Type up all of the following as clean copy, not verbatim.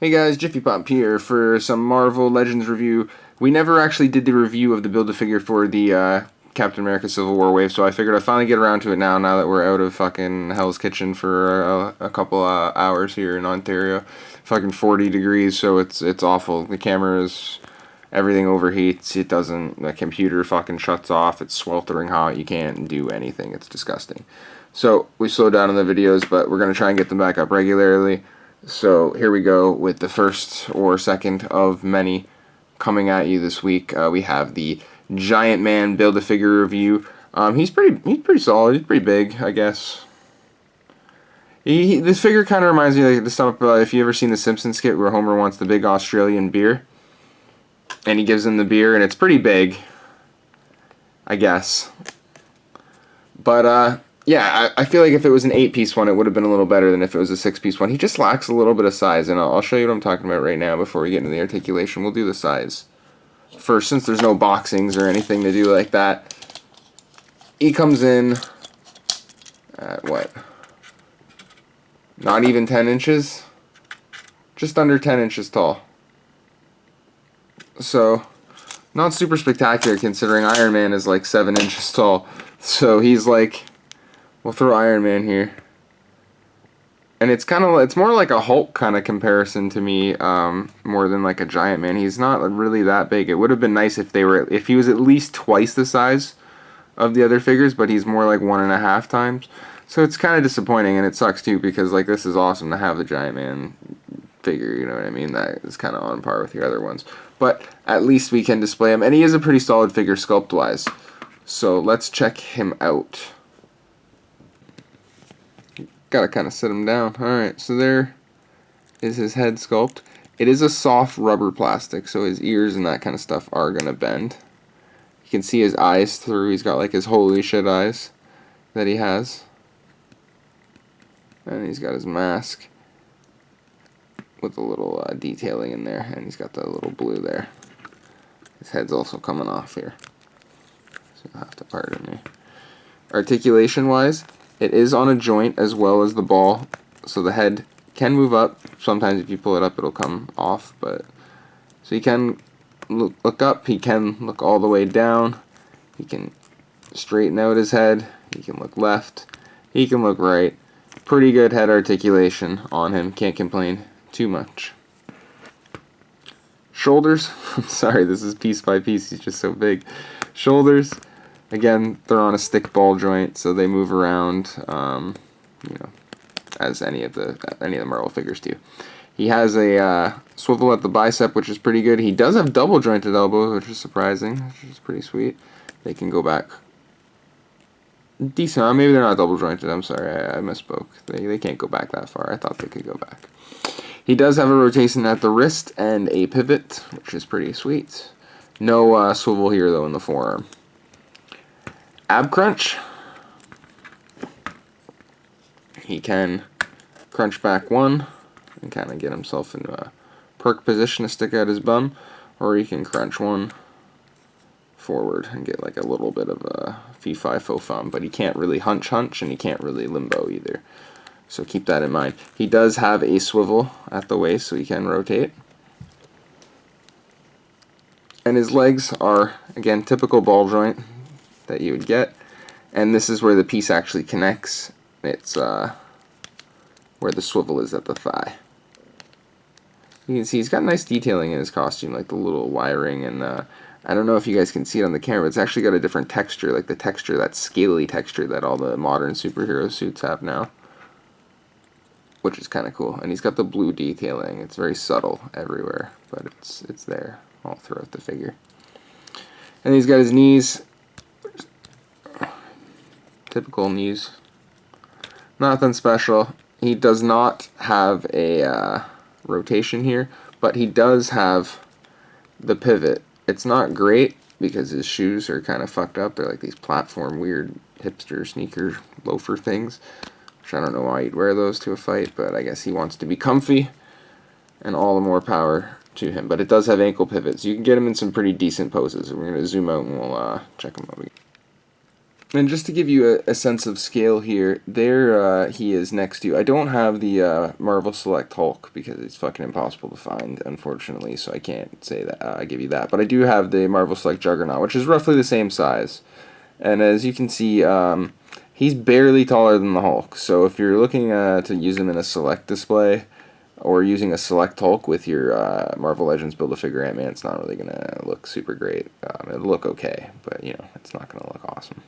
Hey guys, Jiffy Pop here for some Marvel Legends review. We never actually did the review of the Build-A-Figure for the Captain America Civil War wave, so I figured I'd finally get around to it now that we're out of fucking Hell's Kitchen for a couple hours here in Ontario. Fucking 40 degrees, so it's awful. The camera is... everything overheats, the computer fucking shuts off, it's sweltering hot, you can't do anything, it's disgusting. So, we slowed down on the videos, but we're going to try and get them back up regularly. So here we go with the first or second of many coming at you this week. We have the Giant Man Build-A-Figure review. He's pretty solid. He's pretty big, I guess. This figure kind of reminds me of the stuff if you ever seen the Simpsons skit where Homer wants the big Australian beer, and he gives him the beer, and it's pretty big, I guess. But yeah, I feel like if it was an 8-piece one, it would have been a little better than if it was a 6-piece one. He just lacks a little bit of size, and I'll show you what I'm talking about right now before we get into the articulation. We'll do the size first, since there's no boxings or anything to do like that. He comes in at what? Not even 10 inches? Just under 10 inches tall. So, not super spectacular considering Iron Man is like 7 inches tall. So he's like... we'll throw Iron Man here, and it's more like a Hulk kind of comparison to me, more than like a Giant Man. He's not really that big. It would have been nice if he was at least twice the size of the other figures, but he's more like 1.5 times. So it's kind of disappointing, and it sucks too because like this is awesome to have the Giant Man figure. You know what I mean? That is kind of on par with the other ones, but at least we can display him, and he is a pretty solid figure sculpt wise. So let's check him out. Gotta kind of sit him down. Alright, so there is his head sculpt. It is a soft rubber plastic, so his ears and that kind of stuff are gonna bend. You can see his eyes through. He's got like his holy shit eyes that he has. And he's got his mask with a little detailing in there, and he's got the little blue there. His head's also coming off here, so you'll have to pardon me. Articulation wise, it is on a joint as well as the ball, so the head can move up. Sometimes if you pull it up it'll come off, but so he can look up, he can look all the way down, he can straighten out his head, he can look left, he can look right. Pretty good head articulation on him, can't complain too much. Shoulders, sorry, this is piece by piece, he's just so big. Shoulders, again, they're on a stick ball joint, so they move around, you know, as any of the Marvel figures do. He has a swivel at the bicep, which is pretty good. He does have double jointed elbows, which is surprising, which is pretty sweet. They can go back decent. Maybe they're not double jointed. I'm sorry, I misspoke. They can't go back that far. I thought they could go back. He does have a rotation at the wrist and a pivot, which is pretty sweet. No swivel here though in the forearm. Ab crunch. He can crunch back one and kind of get himself into a perk position to stick out his bum, or he can crunch one forward and get like a little bit of a fee-fi fo-fum, but he can't really hunch and he can't really limbo either. So keep that in mind. He does have a swivel at the waist, so he can rotate. And his legs are, again, typical ball joint that you would get, and this is where the piece actually connects. It's where the swivel is at the thigh. You can see he's got nice detailing in his costume, like the little wiring, and I don't know if you guys can see it on the camera, it's actually got a different texture, like the texture, that scaly texture that all the modern superhero suits have now, which is kind of cool. And he's got the blue detailing. It's very subtle everywhere, but it's there all throughout the figure. And he's got his knees. Typical knees. Nothing special. He does not have a rotation here, but he does have the pivot. It's not great because his shoes are kind of fucked up. They're like these platform weird hipster sneaker loafer things, which I don't know why you'd wear those to a fight, but I guess he wants to be comfy, and all the more power to him. But it does have ankle pivots. You can get him in some pretty decent poses. We're going to zoom out and we'll check him out again. And just to give you a sense of scale here, there he is next to. I don't have the Marvel Select Hulk because it's fucking impossible to find, unfortunately, so I can't say that I give you that. But I do have the Marvel Select Juggernaut, which is roughly the same size. And as you can see, he's barely taller than the Hulk. So if you're looking to use him in a Select display, or using a Select Hulk with your Marvel Legends Build-A-Figure Ant-Man, it's not really going to look super great. It'll look okay, but, you know, it's not going to look awesome.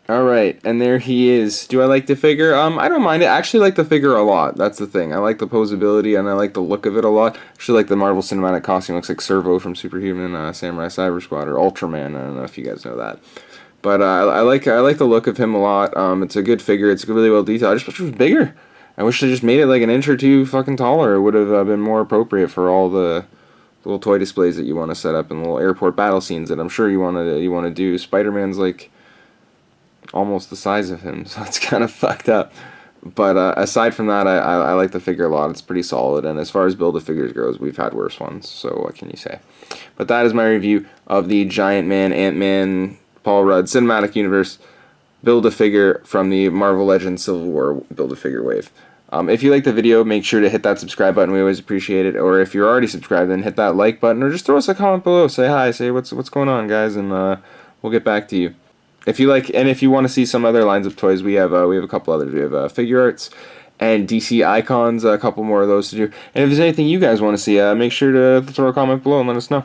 Alright, and there he is. Do I like the figure? I don't mind it. I actually like the figure a lot. That's the thing. I like the posability, and I like the look of it a lot. I actually like the Marvel Cinematic costume. It looks like Servo from Superhuman Samurai Cyber Squad, or Ultraman. I don't know if you guys know that. But I like the look of him a lot. It's a good figure. It's really well detailed. I just wish it was bigger. I wish they just made it like an inch or two fucking taller. It would have been more appropriate for all the little toy displays that you want to set up and little airport battle scenes that I'm sure you want to do. Spider-Man's like almost the size of him, so it's kind of fucked up. But aside from that, I like the figure a lot. It's pretty solid, and as far as Build-A-Figures goes, we've had worse ones, so what can you say? But that is my review of the Giant Man, Ant-Man, Paul Rudd Cinematic Universe Build-A-Figure from the Marvel Legends Civil War Build-A-Figure Wave. If you like the video, make sure to hit that subscribe button. We always appreciate it. Or if you're already subscribed, then hit that like button, or just throw us a comment below. Say hi, say what's going on, guys, and we'll get back to you. If you like, and if you want to see some other lines of toys, we have a couple others. We have figure arts and DC icons, a couple more of those to do. And if there's anything you guys want to see, make sure to throw a comment below and let us know.